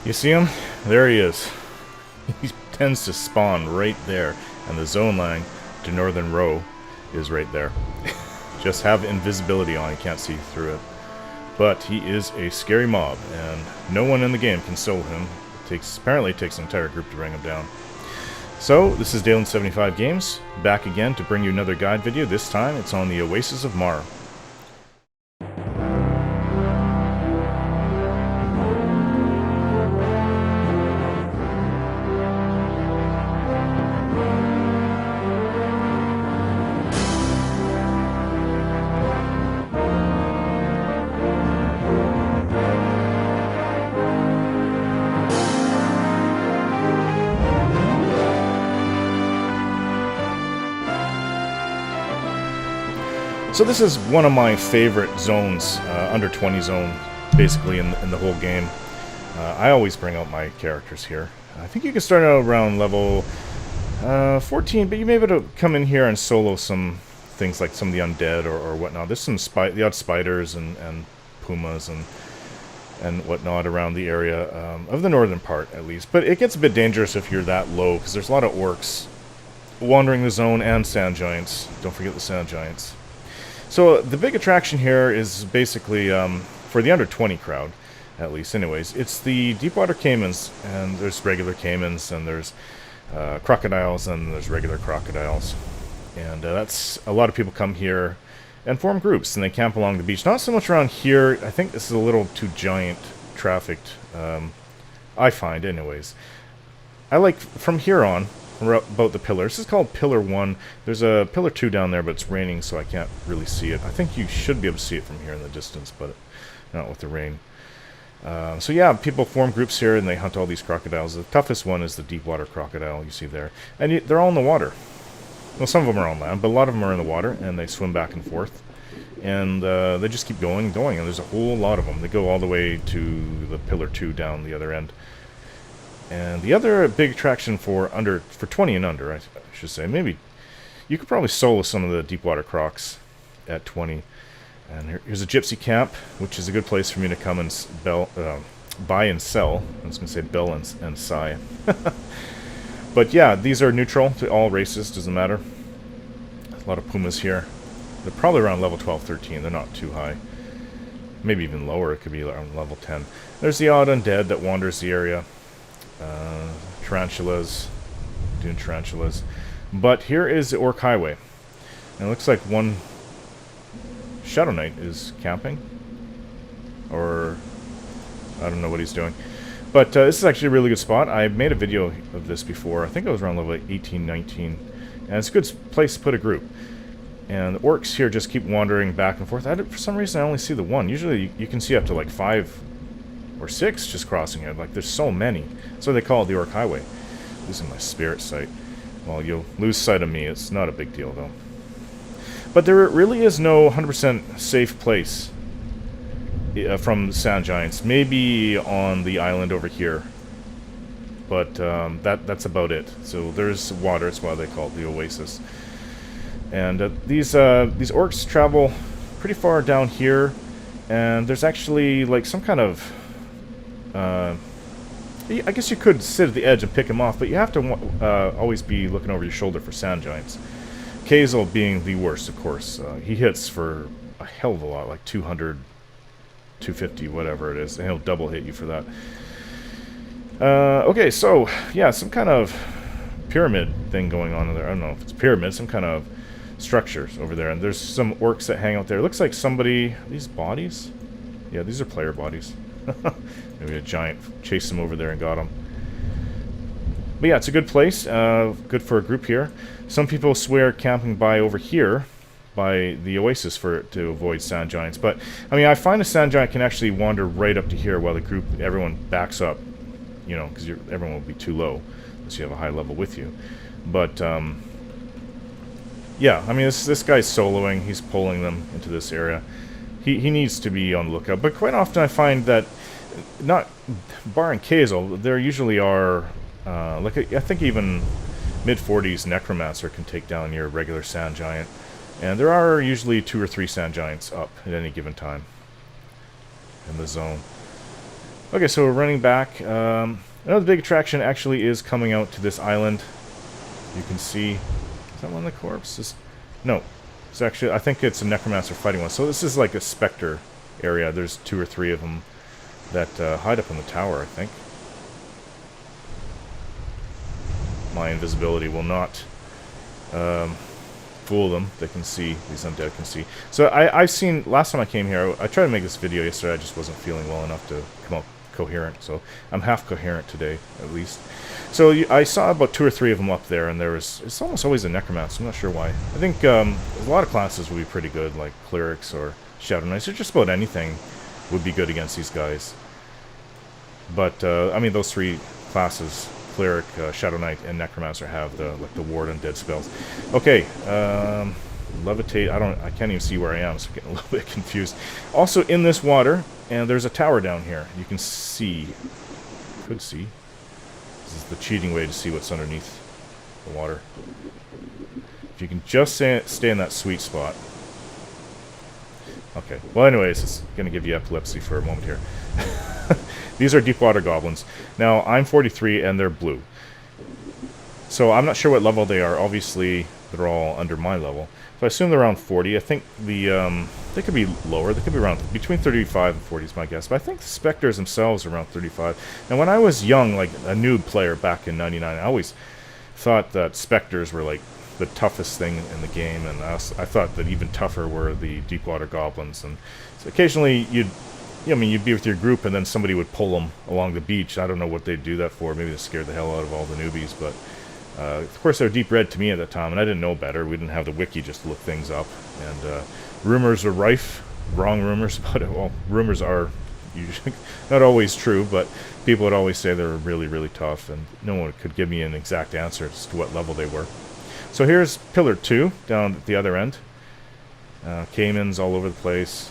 You see him? There he is. He tends to spawn right there, and the zone line to northern row is right there. Just have invisibility on, you can't see through it. But he is a scary mob, and no one in the game can solo him. Apparently it takes an entire group to bring him down. So, this is Daelyn75 Games, back again to bring you another guide video. This time it's on the Oasis of Marr. So this is one of my favorite zones, under 20 zone, basically in the whole game. I always bring out my characters here. I think you can start out around level 14, but you may be able to come in here and solo some things like some of the undead or whatnot. There's some the odd spiders and pumas and whatnot around the area of the northern part, at least. But it gets a bit dangerous if you're that low, because there's a lot of orcs wandering the zone and sand giants. Don't forget the sand giants. So the big attraction here is basically, for the under 20 crowd, at least anyways, it's the deepwater caimans, and there's regular caimans, and there's crocodiles, and there's regular crocodiles. And that's, a lot of people come here and form groups, and they camp along the beach. Not so much around here. I think this is a little too giant trafficked, I find anyways. I like, from here on, about the pillar. This is called Pillar 1. There's a Pillar 2 down there, but it's raining, so I can't really see it. I think you should be able to see it from here in the distance, but not with the rain. So yeah, people form groups here, and they hunt all these crocodiles. The toughest one is the deepwater crocodile you see there. And they're all in the water. Well, some of them are on land, but a lot of them are in the water, and they swim back and forth. And they just keep going and going, and there's a whole lot of them. They go all the way to the Pillar 2 down the other end. And the other big attraction for 20 and under, I should say, maybe you could probably solo some of the deepwater crocs at 20. And here's a gypsy camp, which is a good place for me to come and buy and sell. I was going to say bell and sigh. But yeah, these are neutral to all races, doesn't matter. A lot of pumas here. They're probably around level 12, 13. They're not too high. Maybe even lower. It could be around level 10. There's the odd undead that wanders the area. Tarantulas, dune tarantulas. But here is the Orc Highway. And it looks like one Shadow Knight is camping. Or, I don't know what he's doing. But this is actually a really good spot. I made a video of this before. I think it was around level 18, 19. And it's a good place to put a group. And the orcs here just keep wandering back and forth. For some reason I only see the one. Usually you can see up to like 5 or 6 just crossing it. Like, there's so many. So they call it the Orc Highway. Losing my spirit sight. Well, you'll lose sight of me. It's not a big deal, though. But there really is no 100% safe place from sand giants. Maybe on the island over here. But that's about it. So there's water. That's why they call it the Oasis. And these orcs travel pretty far down here. And there's actually, like, some kind of... I guess you could sit at the edge and pick him off, but you have to always be looking over your shoulder for sand giants. Kazel being the worst, of course. He hits for a hell of a lot, like 200, 250, whatever it is, and he'll double hit you for that. Okay, so, yeah, some kind of pyramid thing going on in there. I don't know if it's a pyramid, some kind of structures over there, and there's some orcs that hang out there. It looks like somebody... These bodies? Yeah, these are player bodies. Maybe a giant chased them over there and got them. But yeah, it's a good place. Good for a group here. Some people swear camping by over here, by the Oasis, to avoid sand giants. But, I mean, I find a sand giant can actually wander right up to here while everyone backs up. You know, because everyone will be too low, unless you have a high level with you. But, yeah, I mean, this guy's soloing. He's pulling them into this area. He needs to be on the lookout. But quite often I find that, not barring Kazel, there usually are, like, I think even mid-40s necromancer can take down your regular sand giant. And there are usually 2 or 3 sand giants up at any given time in the zone. Okay, so we're running back. Another big attraction actually is coming out to this island. You can see... Is that one of the corpses? No. It's actually... I think it's a necromancer fighting one. So this is like a specter area. There's 2 or 3 of them that hide up in the tower, I think. My invisibility will not fool them. They can see. These undead can see. So I've seen... Last time I came here, I tried to make this video yesterday. I just wasn't feeling well enough to come out coherent. So I'm half coherent today, at least. So I saw about 2 or 3 of them up there, and it's almost always a necromancer. I'm not sure why. I think a lot of classes would be pretty good, like clerics or shadow knights, or just about anything would be good against these guys. But I mean, those 3 classes, cleric, shadow knight, and necromancer, have the ward and dead spells. Okay, levitate. I can't even see where I am, so I'm getting a little bit confused. Also in this water, and there's a tower down here. You can see, could see. This is the cheating way to see what's underneath the water. If you can just stay in that sweet spot. Okay. Well, anyways, it's going to give you epilepsy for a moment here. These are deep water goblins. Now, I'm 43 and they're blue. So I'm not sure what level they are. Obviously, they're all under my level. So I assume they're around 40. I think they could be lower. They could be around between 35 and 40 is my guess. But I think the specters themselves are around 35. Now, when I was young, like a noob player back in '99, I always thought that specters were like the toughest thing in the game, and I thought that even tougher were the deep water goblins. And so occasionally you'd be with your group, and then somebody would pull them along the beach. I don't know what they'd do that for. Maybe they scared the hell out of all the newbies, but of course they were deep red to me at that time, and I didn't know better. We didn't have the wiki just to look things up, and rumors are rife, wrong rumors about it. Well, rumors are usually not always true, but people would always say they were really, really tough, and no one could give me an exact answer as to what level they were. So here's Pillar 2 down at the other end. Caimans all over the place.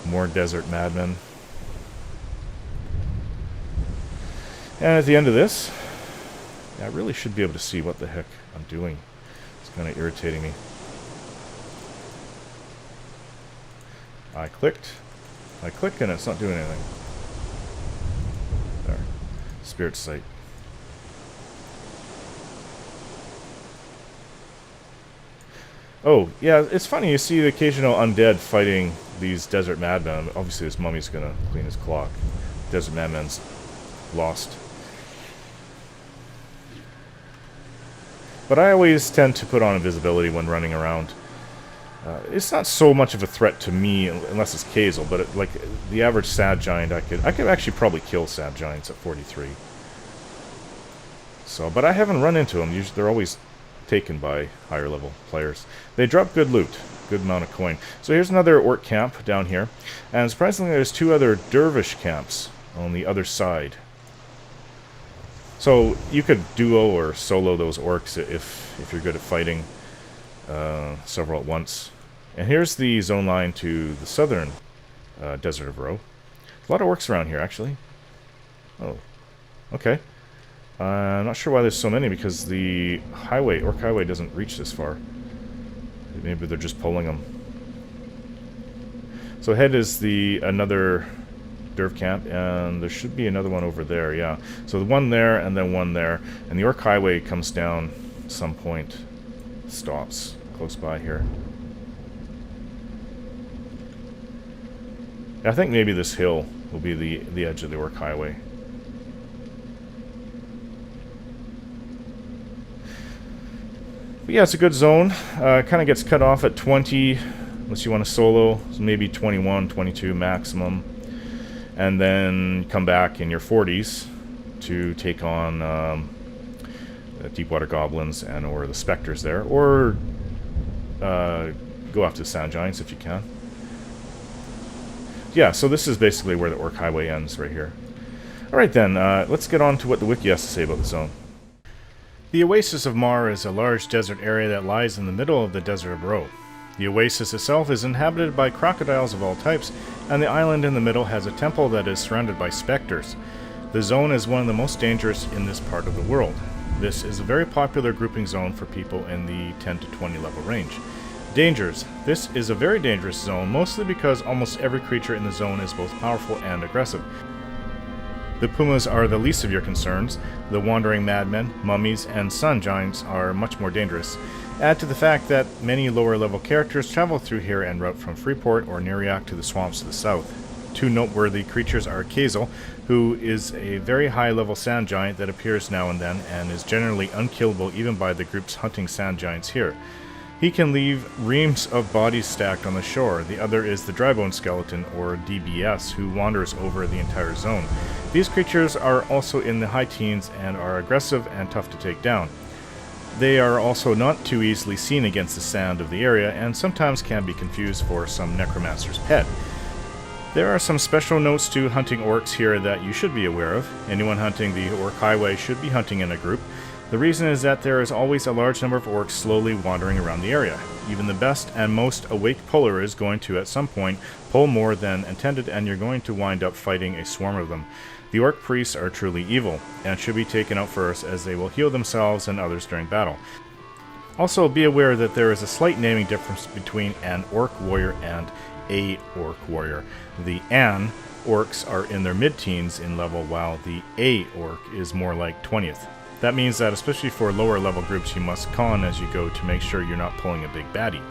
More desert madmen. And at the end of this, I really should be able to see what the heck I'm doing. It's kind of irritating me. I click and it's not doing anything. There. Spirit sight. Oh, yeah, it's funny, you see the occasional undead fighting these desert madmen. Obviously this mummy's gonna clean his clock. Desert madmen's lost. But I always tend to put on invisibility when running around. It's not so much of a threat to me, unless it's Kazel, but like the average sad giant, I could actually probably kill sad giants at 43. So, but I haven't run into them. Usually they're always taken by higher level players. They drop good loot, good amount of coin. So here's another orc camp down here, and surprisingly there's 2 other dervish camps on the other side. So you could duo or solo those orcs if you're good at fighting several at once. And here's the zone line to the southern Desert of Ro. A lot of orcs around here, actually. Oh, okay. I'm not sure why there's so many, because the highway, orc highway, doesn't reach this far. Maybe they're just pulling them. So ahead is another Derv camp, and there should be another one over there, yeah. So the one there, and then one there. And the orc highway comes down at some point. Stops close by here. I think maybe this hill will be the edge of the orc highway. But yeah, it's a good zone. Kind of gets cut off at 20, unless you want to solo. So maybe 21, 22 maximum. And then come back in your 40s to take on the Deepwater Goblins or the Spectres there. Or go after the Sand Giants if you can. Yeah, so this is basically where the Orc Highway ends, right here. Alright then, let's get on to what the wiki has to say about the zone. The Oasis of Marr is a large desert area that lies in the middle of the Desert of Ro. The oasis itself is inhabited by crocodiles of all types, and the island in the middle has a temple that is surrounded by specters. The zone is one of the most dangerous in this part of the world. This is a very popular grouping zone for people in the 10 to 20 level range. Dangers. This is a very dangerous zone, mostly because almost every creature in the zone is both powerful and aggressive. The pumas are the least of your concerns. The wandering madmen, mummies, and sun giants are much more dangerous. Add to the fact that many lower-level characters travel through here en route from Freeport or Neriak to the swamps to the south. Two noteworthy creatures are Kazel, who is a very high-level sand giant that appears now and then and is generally unkillable even by the groups hunting sand giants here. He can leave reams of bodies stacked on the shore. The other is the Drybone Skeleton, or DBS, who wanders over the entire zone. These creatures are also in the high teens and are aggressive and tough to take down. They are also not too easily seen against the sand of the area and sometimes can be confused for some necromancer's pet. There are some special notes to hunting orcs here that you should be aware of. Anyone hunting the Orc Highway should be hunting in a group. The reason is that there is always a large number of orcs slowly wandering around the area. Even the best and most awake puller is going to, at some point, pull more than intended, and you're going to wind up fighting a swarm of them. The orc priests are truly evil, and should be taken out first, as they will heal themselves and others during battle. Also, be aware that there is a slight naming difference between an orc warrior and a orc warrior. The an orcs are in their mid-teens in level, while the a orc is more like 20th. That means that especially for lower level groups you must con as you go to make sure you're not pulling a big baddie.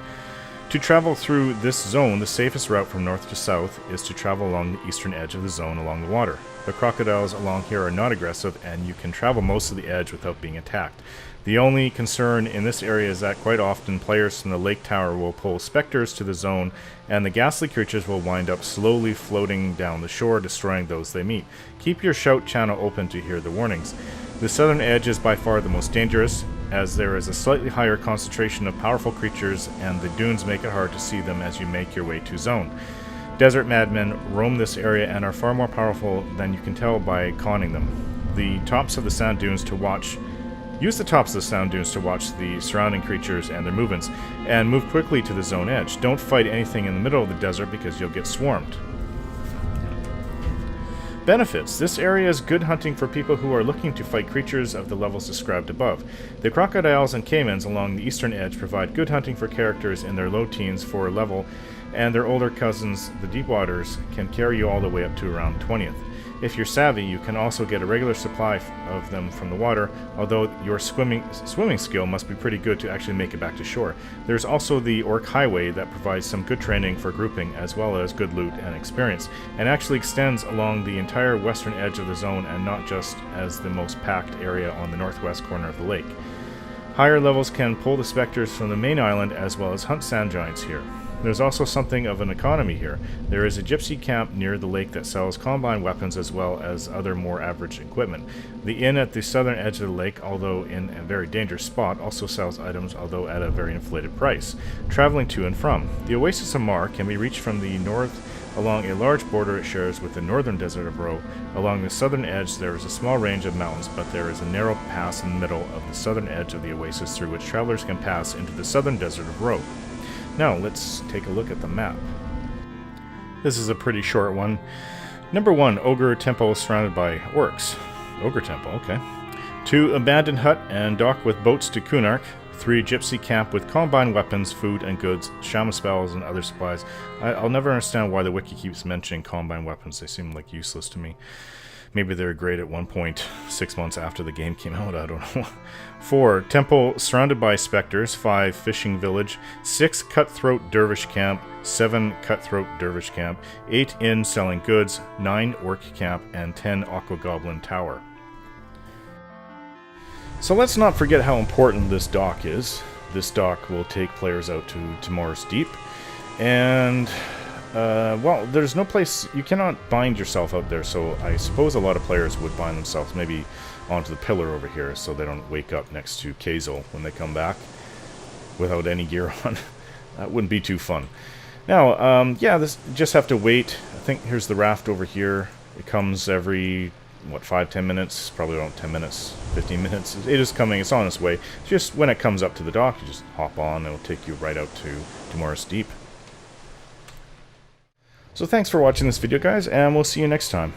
To travel through this zone, the safest route from north to south is to travel along the eastern edge of the zone along the water. The crocodiles along here are not aggressive and you can travel most of the edge without being attacked. The only concern in this area is that quite often players from the lake tower will pull specters to the zone and the ghastly creatures will wind up slowly floating down the shore, destroying those they meet. Keep your shout channel open to hear the warnings. The southern edge is by far the most dangerous, as there is a slightly higher concentration of powerful creatures and the dunes make it hard to see them as you make your way to zone. Desert madmen roam this area and are far more powerful than you can tell by conning them. The tops of the sand dunes to watch Use the tops of the sand dunes to watch the surrounding creatures and their movements, and move quickly to the zone edge. Don't fight anything in the middle of the desert because you'll get swarmed. Benefits. This area is good hunting for people who are looking to fight creatures of the levels described above. The crocodiles and caimans along the eastern edge provide good hunting for characters in their low teens for level, and their older cousins, the deep waters, can carry you all the way up to around 20th. If you're savvy, you can also get a regular supply of them from the water, although your swimming skill must be pretty good to actually make it back to shore. There's also the Orc Highway that provides some good training for grouping, as well as good loot and experience, and actually extends along the entire western edge of the zone and not just as the most packed area on the northwest corner of the lake. Higher levels can pull the specters from the main island as well as hunt sand giants here. There's also something of an economy here. There is a gypsy camp near the lake that sells combine weapons as well as other more average equipment. The inn at the southern edge of the lake, although in a very dangerous spot, also sells items, although at a very inflated price. Traveling to and from. The Oasis of Marr can be reached from the north along a large border it shares with the northern desert of Ro. Along the southern edge there is a small range of mountains, but there is a narrow pass in the middle of the southern edge of the oasis through which travelers can pass into the southern desert of Ro. Now, let's take a look at the map. This is a pretty short one. Number 1, Ogre Temple surrounded by orcs. Ogre Temple, okay. 2, Abandoned Hut and dock with boats to Kunark. 3, Gypsy Camp with combine weapons, food and goods, shaman spells, and other supplies. I'll never understand why the wiki keeps mentioning combine weapons. They seem like useless to me. Maybe they were great at one point 6 months after the game came out, I don't know. 4, Temple surrounded by specters. 5, Fishing Village. 6, Cutthroat Dervish Camp. 7, Cutthroat Dervish Camp. 8, Inn selling goods. 9, Orc Camp. And 10, Aqua Goblin Tower. So let's not forget how important this dock is. This dock will take players out to Marr's Deep. And well, there's no place, you cannot bind yourself out there, so I suppose a lot of players would bind themselves maybe onto the pillar over here so they don't wake up next to Kazel when they come back without any gear on. That wouldn't be too fun. Now, yeah, this just have to wait. I think here's the raft over here. It comes every, what, 5-10 minutes? Probably around 10 minutes, 15 minutes. It is coming, it's on its way. Just when it comes up to the dock, you just hop on, and it'll take you right out to Marr's Deep. So thanks for watching this video, guys, and we'll see you next time.